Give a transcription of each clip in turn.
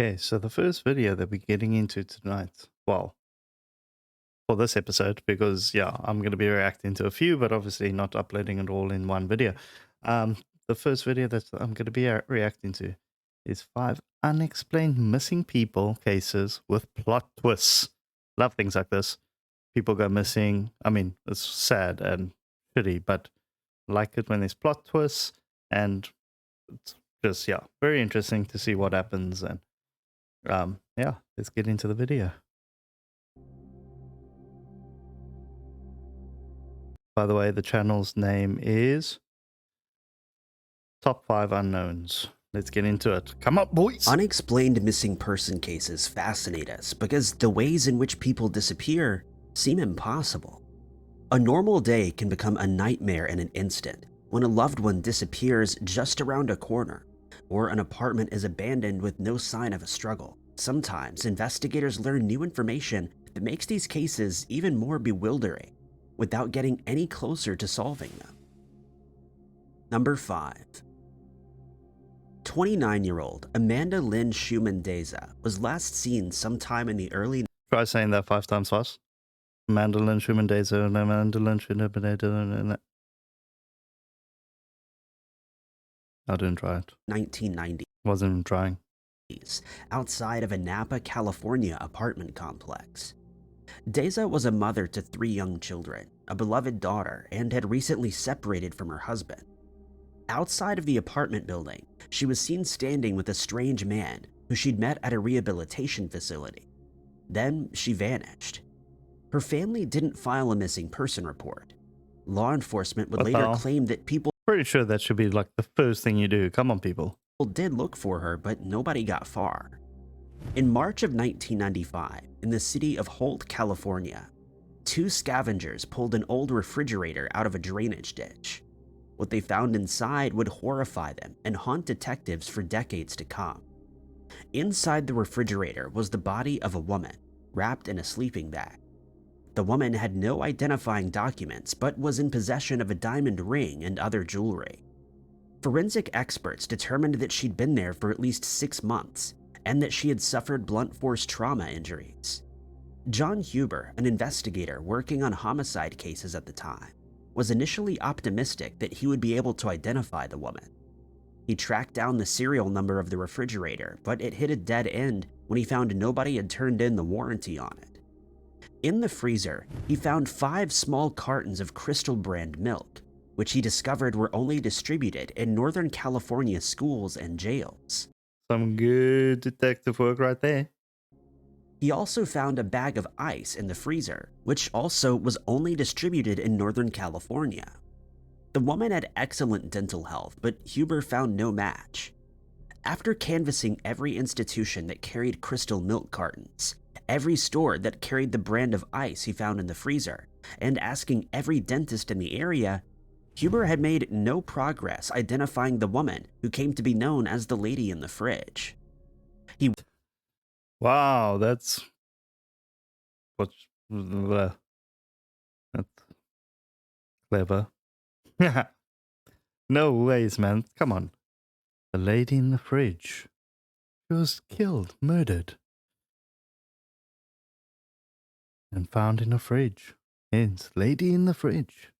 Okay, so the first video that we're getting into tonight, well, for this episode, because yeah, I'm going to be reacting to a few, but obviously not uploading it all in one video. The first video that I'm going to be reacting to is 5 unexplained missing people cases with plot twists. Love things like this. People go missing. I mean, it's sad and shitty, but I like it when there's plot twists, and it's just, yeah, very interesting to see what happens. And yeah, let's get into the video. By the way, the channel's name is Top 5 Unknowns. Let's get into it. Come up, boys! Unexplained missing person cases fascinate us because the ways in which people disappear seem impossible. A normal day can become a nightmare in an instant when a loved one disappears just around a corner, or an apartment is abandoned with no sign of a struggle. Sometimes investigators learn new information that makes these cases even more bewildering without getting any closer to solving them. Number 5. 29-year-old Amanda Lynn Schumann-Deza was last seen sometime in the early... Try saying that 5 times fast. Amanda Lynn Schumann-Deza, Amanda Lynn Schumann-Deza. I didn't try it. 1990s. Wasn't even trying. Outside of a Napa, California apartment complex. Deza was a mother to 3 young children, a beloved daughter, and had recently separated from her husband. Outside of the apartment building, she was seen standing with a strange man who she'd met at a rehabilitation facility. Then she vanished. Her family didn't file a missing person report. Law enforcement would later claim that people... Pretty sure that should be like the first thing you do. Come on, people. Did look for her, but nobody got far. In March of 1995, in the city of Holt, California, 2 scavengers pulled an old refrigerator out of a drainage ditch. What they found inside would horrify them and haunt detectives for decades to come. Inside the refrigerator was the body of a woman, wrapped in a sleeping bag. The woman had no identifying documents, but was in possession of a diamond ring and other jewelry. Forensic experts determined that she'd been there for at least 6 months, and that she had suffered blunt force trauma injuries. John Huber, an investigator working on homicide cases at the time, was initially optimistic that he would be able to identify the woman. He tracked down the serial number of the refrigerator, but it hit a dead end when he found nobody had turned in the warranty on it. In the freezer, he found 5 small cartons of Crystal brand milk, which he discovered were only distributed in Northern California schools and jails. Some good detective work right there. He also found a bag of ice in the freezer, which also was only distributed in Northern California. The woman had excellent dental health, but Huber found no match. After canvassing every institution that carried Crystal milk cartons, every store that carried the brand of ice he found in the freezer, and asking every dentist in the area, Huber had made no progress identifying the woman who came to be known as the lady in the fridge. Wow, that's clever. No ways, man. Come on. The lady in the fridge. She was killed, murdered, and found in a fridge. Hence, lady in the fridge.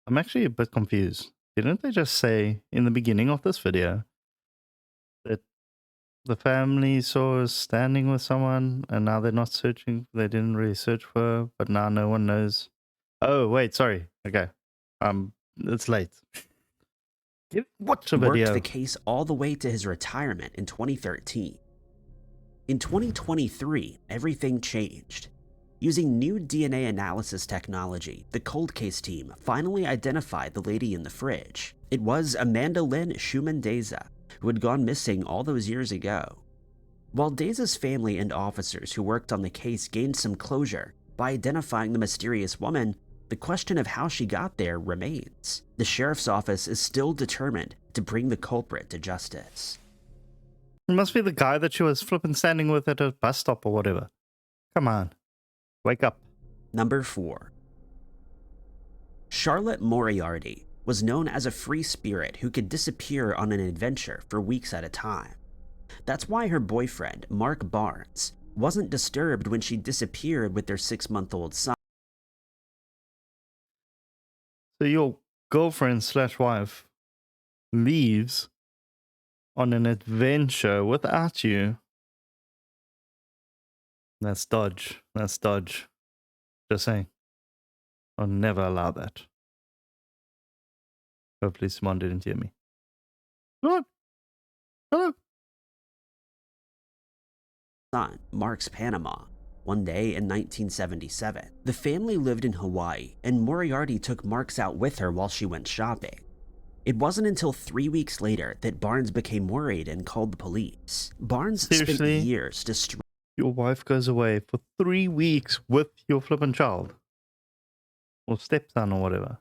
I'm actually a bit confused. Didn't they just say in the beginning of this video that the family saw her standing with someone and now they're not searching? They didn't really search for her, but now no one knows. Oh, wait, sorry. Okay. It's late. Watch the video. He worked the case all the way to his retirement in 2013. In 2023, everything changed. Using new DNA analysis technology, the cold case team finally identified the lady in the fridge. It was Amanda Lynn Schumann-Deza, who had gone missing all those years ago. While Deza's family and officers who worked on the case gained some closure by identifying the mysterious woman, the question of how she got there remains. The sheriff's office is still determined to bring the culprit to justice. It must be the guy that she was flipping standing with at a bus stop or whatever. Come on. Wake up. Number 4. Charlotte Moriarty was known as a free spirit who could disappear on an adventure for weeks at a time. That's why her boyfriend, Mark Barnes, wasn't disturbed when she disappeared with their 6-month-old son. So your girlfriend slash wife leaves on an adventure without you. That's dodge. That's dodge. Just saying. I'll never allow that. Hopefully someone didn't hear me. What? Hello? Son, Mark's Panama. One day in 1977, the family lived in Hawaii, and Moriarty took Marks out with her while she went shopping. It wasn't until 3 weeks later that Barnes became worried and called the police. Barnes spent Seriously? years destroying Your wife goes away for 3 weeks with your flippin' child. Or stepson or whatever.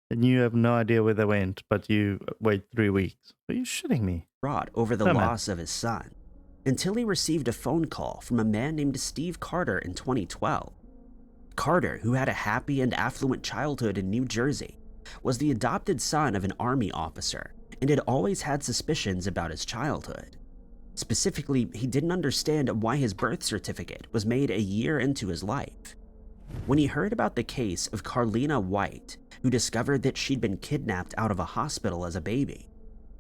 And you have no idea where they went, but you wait 3 weeks. Are you shitting me? fraud over the No, man. loss of his son, until he received a phone call from a man named Steve Carter in 2012. Carter, who had a happy and affluent childhood in New Jersey, was the adopted son of an army officer and had always had suspicions about his childhood. Specifically, he didn't understand why his birth certificate was made a year into his life. When he heard about the case of Carlina White, who discovered that she'd been kidnapped out of a hospital as a baby,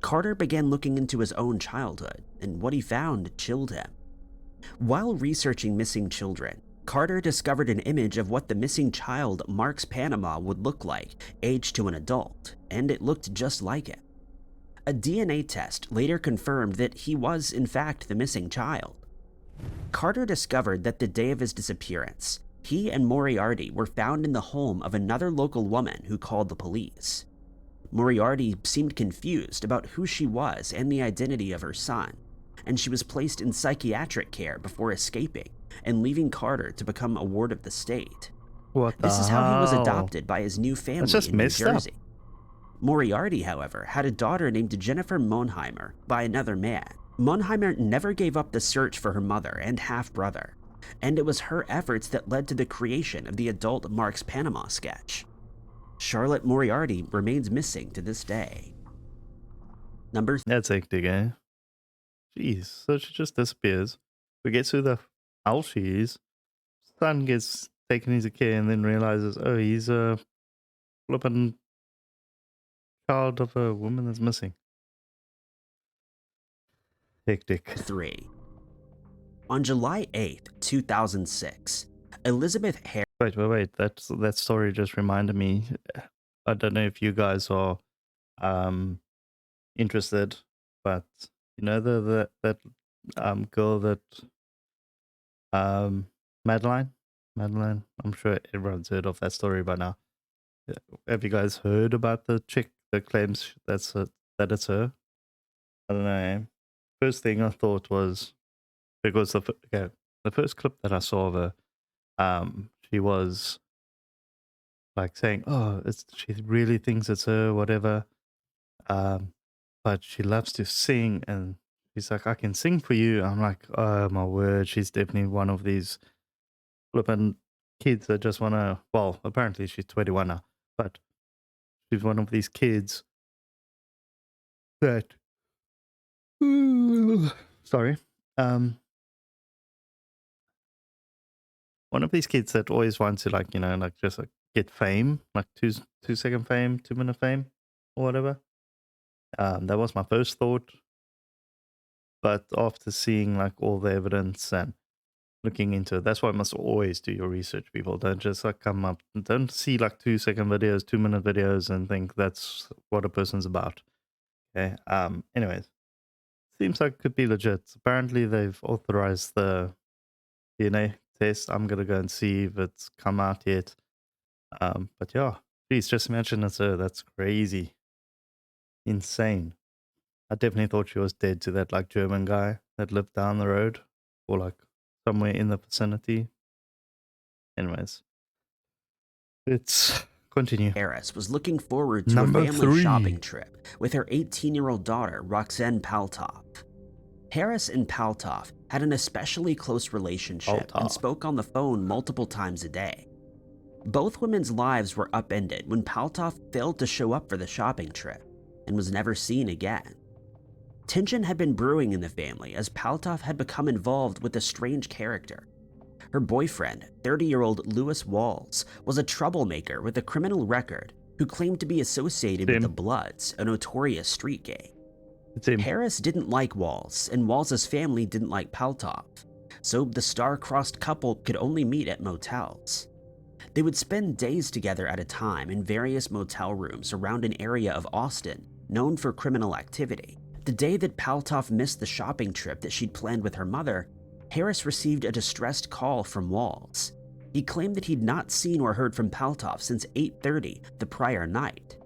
Carter began looking into his own childhood, and what he found chilled him. While researching missing children, Carter discovered an image of what the missing child Mark's Panama would look like, aged to an adult, and it looked just like him. A DNA test later confirmed that he was, in fact, the missing child. Carter discovered that the day of his disappearance, he and Moriarty were found in the home of another local woman who called the police. Moriarty seemed confused about who she was and the identity of her son, and she was placed in psychiatric care before escaping and leaving Carter to become a ward of the state. What the This is how he was hell? adopted by his new family just in New messed up. Jersey. Moriarty, however, had a daughter named Jennifer Monheimer by another man. Monheimer never gave up the search for her mother and half-brother, and it was her efforts that led to the creation of the adult Mark's Panama sketch. Charlotte Moriarty remains missing to this day. Number That's hectic, eh? Jeez, so she just disappears. Forgets who the hell she is. Son gets taken into care and then realizes, oh, he's a flippin' child of a woman that's missing. Hectic. 3. On July 8th, 2006, Elizabeth Harris Wait. That story just reminded me. I don't know if you guys are interested, but you know that girl that Madeline. I'm sure everyone's heard of that story by now. Have you guys heard about the chick that claims that it's her? I don't know. First thing I thought was because the first clip that I saw of her, she was like saying, "Oh, she really thinks it's her, whatever." But she loves to sing, and she's like, "I can sing for you." I'm like, "Oh my word!" She's definitely one of these flippin' kids that just wanna. Well, apparently she's 21 now, but she's one of these kids that. Sorry. One of these kids that always wants to just get fame, like 2 second fame, 2 minute fame, or whatever. That was my first thought, but after seeing like all the evidence and looking into it, that's why you must always do your research. People don't just like come up, don't see like 2 second videos, 2 minute videos, and think that's what a person's about. Okay. Anyways, seems like it could be legit. Apparently, they've authorized the DNA test. I'm gonna go and see if it's come out yet. But yeah, please just imagine it's her. That's crazy, insane. I definitely thought she was dead to that like German guy that lived down the road or like somewhere in the vicinity. Anyways, let's continue. Harris was looking forward to Number a family 3. shopping trip with her 18-year-old daughter, Roxanne Paltoff. Harris and Paltoff had an especially close relationship and Paltoff. spoke on the phone multiple times a day. Both women's lives were upended when Paltov failed to show up for the shopping trip and was never seen again. Tension had been brewing in the family as Paltov had become involved with a strange character. Her boyfriend, 30-year-old Lewis Walls, was a troublemaker with a criminal record who claimed to be associated with the Bloods, a notorious street gang. Harris didn't like Walls, and Walls' family didn't like Paltov, so the star-crossed couple could only meet at motels. They would spend days together at a time in various motel rooms around an area of Austin known for criminal activity. The day that Paltov missed the shopping trip that she'd planned with her mother, Harris received a distressed call from Walls. He claimed that he'd not seen or heard from Paltov since 8:30 the prior night.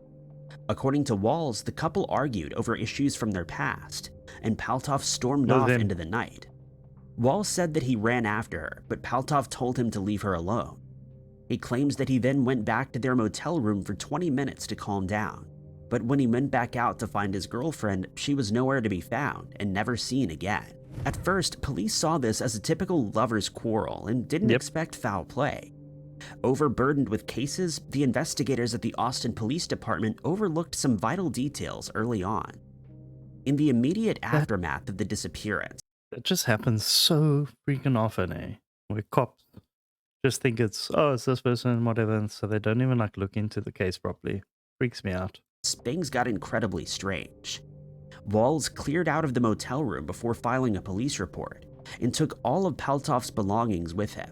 According to Walls, the couple argued over issues from their past, and Paltov stormed off into the night. Walls said that he ran after her, but Paltov told him to leave her alone. He claims that he then went back to their motel room for 20 minutes to calm down, but when he went back out to find his girlfriend, she was nowhere to be found and never seen again. At first, police saw this as a typical lover's quarrel and didn't expect foul play. Overburdened with cases, the investigators at the Austin Police Department overlooked some vital details early on. In the immediate aftermath of the disappearance, it just happens so freaking often, eh? Where cops just think it's this person, whatever, and so they don't even look into the case properly. Freaks me out. things got incredibly strange. Walls cleared out of the motel room before filing a police report and took all of Paltov's belongings with him.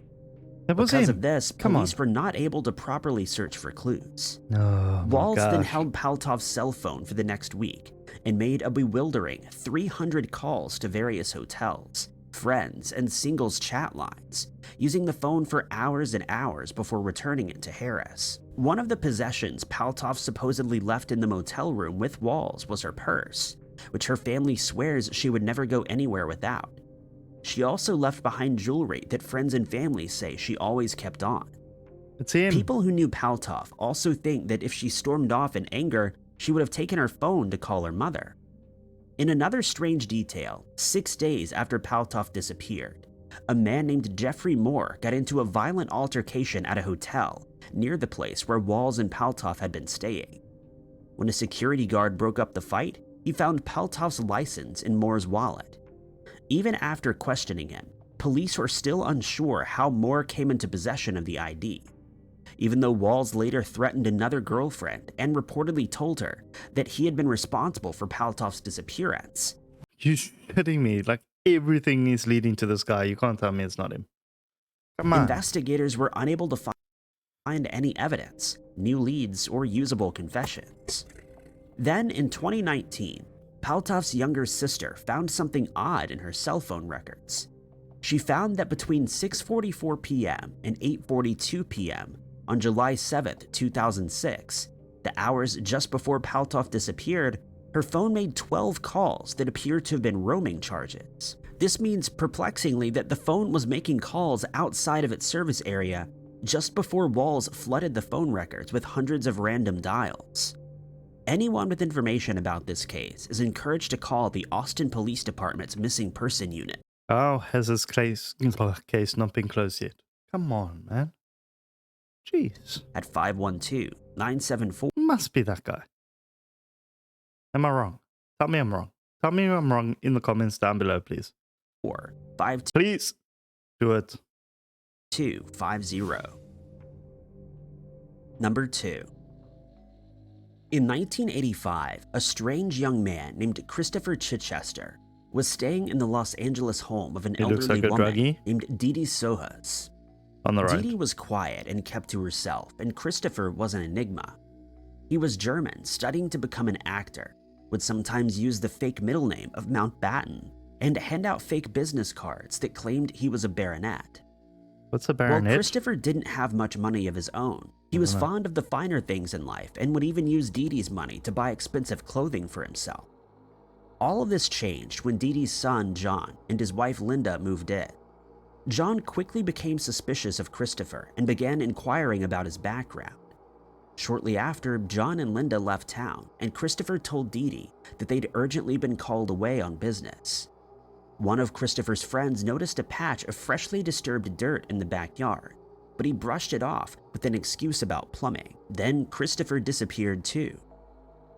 Because of this, police were not able to properly search for clues. Walls then held Paltov's cell phone for the next week and made a bewildering 300 calls to various hotels, friends, and singles chat lines, using the phone for hours and hours before returning it to Harris. One of the possessions Paltov supposedly left in the motel room with Walls was her purse, which her family swears she would never go anywhere without. She also left behind jewelry that friends and family say she always kept on. It's him. People who knew Paltov also think that if she stormed off in anger, she would have taken her phone to call her mother. In another strange detail, 6 days after Paltov disappeared, a man named Jeffrey Moore got into a violent altercation at a hotel near the place where Walls and Paltov had been staying. When a security guard broke up the fight, he found Paltov's license in Moore's wallet. Even after questioning him, police were still unsure how Moore came into possession of the ID, even though Walls later threatened another girlfriend and reportedly told her that he had been responsible for Paltov's disappearance. You're shitting me. Everything is leading to this guy. You can't tell me it's not him. Come on. Investigators were unable to find any evidence, new leads, or usable confessions. Then, in 2019, Paltov's younger sister found something odd in her cell phone records. She found that between 6:44 p.m. and 8:42 p.m. on July 7, 2006, the hours just before Paltov disappeared, her phone made 12 calls that appeared to have been roaming charges. This means perplexingly that the phone was making calls outside of its service area just before Walls flooded the phone records with hundreds of random dials. Anyone with information about this case is encouraged to call the Austin Police Department's missing person unit. How has this case not been closed yet? Come on, man. Jeez. At 512-974. Must be that guy. Am I wrong? Tell me I'm wrong. Tell me I'm wrong in the comments down below, please. Or 52. Please do it. 250. Number 2. In 1985, a strange young man named Christopher Chichester was staying in the Los Angeles home of an elderly woman named Didi Sohas. On the right. Didi was quiet and kept to herself, and Christopher was an enigma. He was German, studying to become an actor, would sometimes use the fake middle name of Mountbatten, and hand out fake business cards that claimed he was a baronet. What's a baronet? While Christopher didn't have much money of his own, he was fond of the finer things in life and would even use Didi's money to buy expensive clothing for himself. All of this changed when Didi's son, John, and his wife, Linda, moved in. John quickly became suspicious of Christopher and began inquiring about his background. Shortly after, John and Linda left town, and Christopher told Didi that they'd urgently been called away on business. One of Christopher's friends noticed a patch of freshly disturbed dirt in the backyard. but he brushed it off with an excuse about plumbing. Then Christopher disappeared too.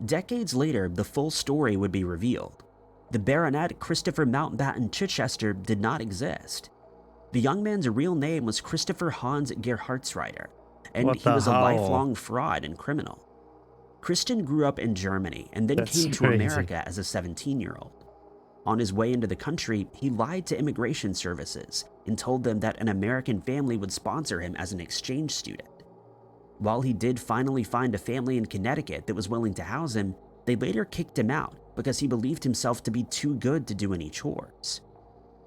Decades later, the full story would be revealed. The Baronet Christopher Mountbatten Chichester did not exist. The young man's real name was Christopher Hans Gerhardsreiter, and What he the was a hell? lifelong fraud and criminal. Christian grew up in Germany and then That's came to crazy. America as a 17-year-old. On his way into the country, he lied to immigration services and told them that an American family would sponsor him as an exchange student. While he did finally find a family in Connecticut that was willing to house him, they later kicked him out because he believed himself to be too good to do any chores.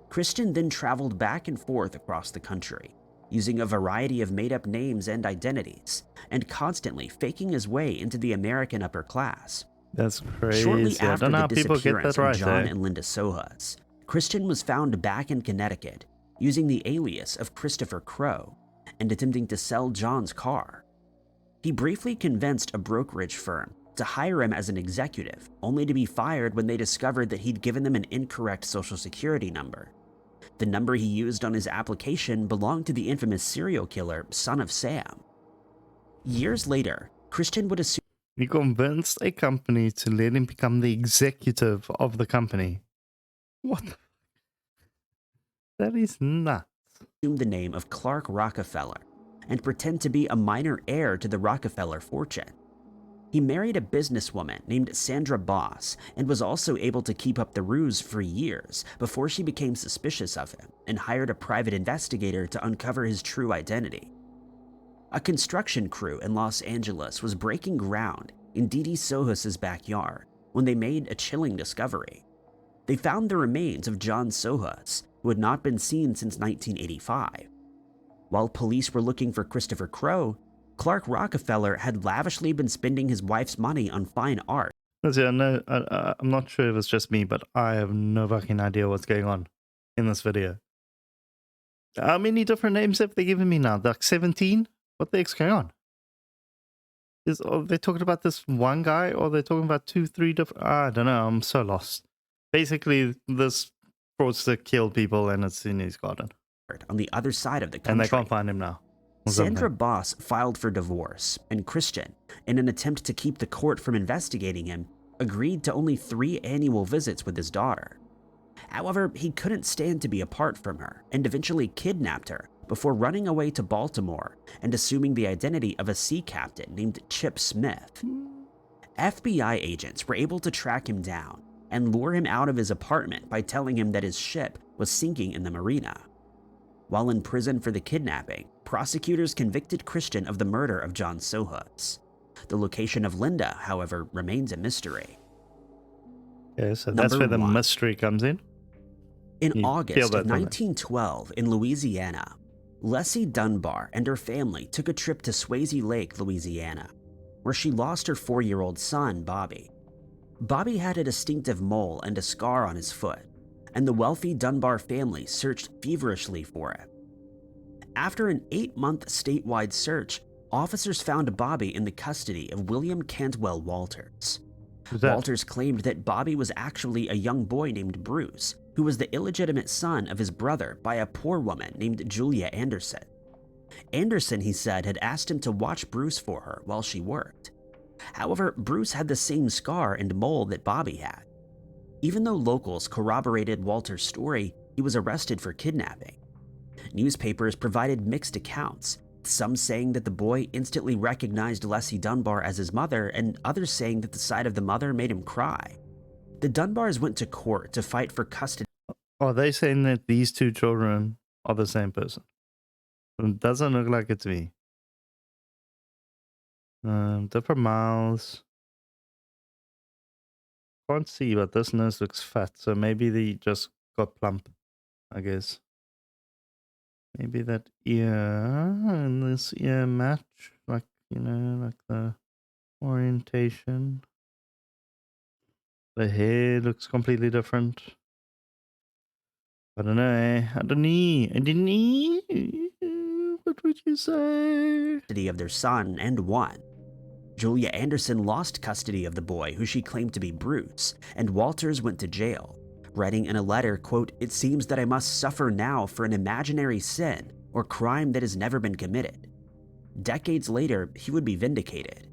Christian then traveled back and forth across the country, using a variety of made-up names and identities, and constantly faking his way into the American upper class. That's Shortly crazy. I don't after know the how people get disappearance that of right, John eh? and Linda Sohas, Christian was found back in Connecticut using the alias of Christopher Crow and attempting to sell John's car. He briefly convinced a brokerage firm to hire him as an executive, only to be fired when they discovered that he'd given them an incorrect social security number. The number he used on his application belonged to the infamous serial killer, Son of Sam. Years later, Christian would assume He convinced a company to let him become the executive of the company. What? That is nuts. the name of Clark Rockefeller and pretend to be a minor heir to the Rockefeller fortune. He married a businesswoman named Sandra Boss and was also able to keep up the ruse for years before she became suspicious of him and hired a private investigator to uncover his true identity. A construction crew in Los Angeles was breaking ground in Dee Dee Sohas's backyard when they made a chilling discovery. They found the remains of John Sohas, who had not been seen since 1985. While police were looking for Christopher Crow, Clark Rockefeller had lavishly been spending his wife's money on fine art. See, I'm not sure if it's just me, but I have no fucking idea what's going on in this video. How many different names have they given me now? Like 17? What the heck's going on? Are they talking about this one guy, or they're talking about 2, 3 different... I don't know, I'm so lost. Basically, this fraudster killed people and it's in his garden. On the other side of the country. And they can't find him now. Or Sandra something. Boss filed for divorce, and Christian, in an attempt to keep the court from investigating him, agreed to only 3 annual visits with his daughter. However, he couldn't stand to be apart from her and eventually kidnapped her before running away to Baltimore and assuming the identity of a sea captain named Chip Smith. FBI agents were able to track him down and lure him out of his apartment by telling him that his ship was sinking in the marina. While in prison for the kidnapping, prosecutors convicted Christian of the murder of John Sohas. The location of Linda, however, remains a mystery. Okay, so that's where the Number 1. mystery comes in. In You feel August that of from it. 1912 in Louisiana, Leslie Dunbar and her family took a trip to Swayze Lake, Louisiana, where she lost her 4-year-old son, Bobby. Bobby had a distinctive mole and a scar on his foot, and the wealthy Dunbar family searched feverishly for him. After an 8-month statewide search, officers found Bobby in the custody of William Cantwell Walters. Who's that? Walters claimed that Bobby was actually a young boy named Bruce, who was the illegitimate son of his brother by a poor woman named Julia Anderson. Anderson, he said, had asked him to watch Bruce for her while she worked. However, Bruce had the same scar and mole that Bobby had. Even though locals corroborated Walter's story, he was arrested for kidnapping. Newspapers provided mixed accounts, some saying that the boy instantly recognized Leslie Dunbar as his mother, and others saying that the sight of the mother made him cry. The Dunbars went to court to fight for custody. Are they saying that these 2 children are the same person? It doesn't look like it to me. Different mouths. Can't see, but this nose looks fat, so maybe they just got plump, I guess. Maybe that ear and this ear match, like, like the orientation. The hair looks completely different. I don't know, eh? I don't know. What would you say? Of their son and won. Julia Anderson lost custody of the boy, who she claimed to be Bruce, and Walters went to jail, writing in a letter, quote, "It seems that I must suffer now for an imaginary sin or crime that has never been committed. Decades later, he would be vindicated.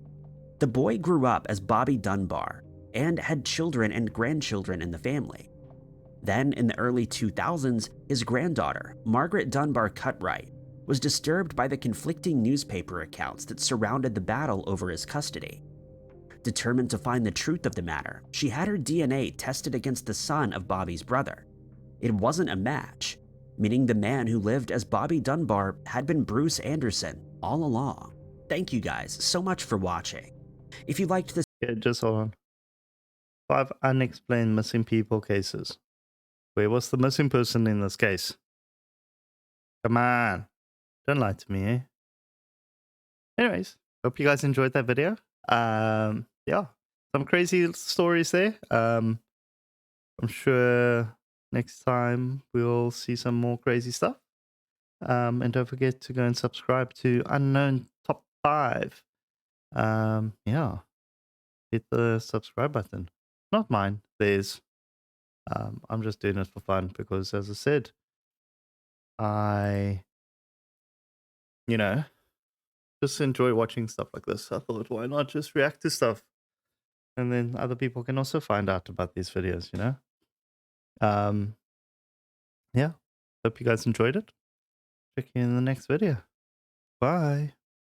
The boy grew up as Bobby Dunbar and had children and grandchildren in the family. Then, in the early 2000s, his granddaughter, Margaret Dunbar Cutright, was disturbed by the conflicting newspaper accounts that surrounded the battle over his custody. Determined to find the truth of the matter, she had her DNA tested against the son of Bobby's brother. It wasn't a match, meaning the man who lived as Bobby Dunbar had been Bruce Anderson all along. Thank you guys so much for watching. If you liked this, Yeah, just hold on. 5 unexplained missing people cases. Where was the missing person in this case? Come on. Don't lie to me, eh? Anyways, hope you guys enjoyed that video. Yeah, some crazy stories there. I'm sure next time we'll see some more crazy stuff. And don't forget to go and subscribe to Unknown Top 5. Yeah, hit the subscribe button. Not mine, theirs. I'm just doing it for fun because, as I said, I, you know, just enjoy watching stuff like this. I thought, why not just react to stuff? And then other people can also find out about these videos, you know? Um, yeah. Hope you guys enjoyed it. Check you in the next video. Bye.